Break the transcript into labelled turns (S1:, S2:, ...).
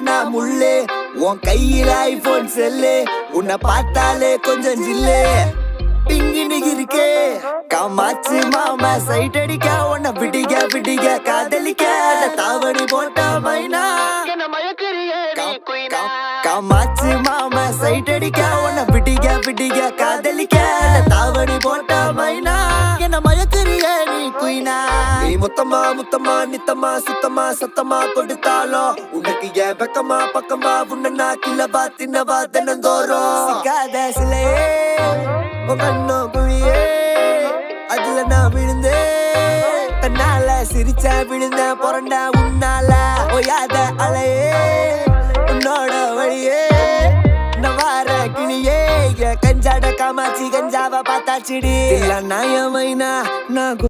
S1: நான் முள்ளு உன் கையில ஐபோன் செல்லு உன்னை பார்த்தாலே கொஞ்சம் ஜில்லு பிங்கினு இருக்கே காமாச்சு மாமா சைட் அடிக்க உன்னை பிடிக்க காதலிக்க தாவணி போட்ட மைனா காமாச்சு மாமா சைட் அடிக்க உன்னை பிடிக்க காதலிக்க தாவணி போட்ட மைனா என்ன மயக்கிறிய நீ குயினா நீ முத்தமா நித்தமா சுத்தமா சத்தமா கொடுத்தாலும் உனக்கு ஏன் பக்கமா பக்கமா உன்ன கிளவா தின்னவா தினந்தோறும் சிக்காத சிலையே கண்ணோ குழியே அதுல நான் விழுந்தேன் தன்னால சிரிச்சா விழுந்த பொறண்ட உன்னால ஓயாத அலையே உன்னோட வழியே நவார கிளியே கஞ்சாட காமாச்சி கஞ்சாவ பார்த்தாச்சிடி இல்ல நாயமைனா நான்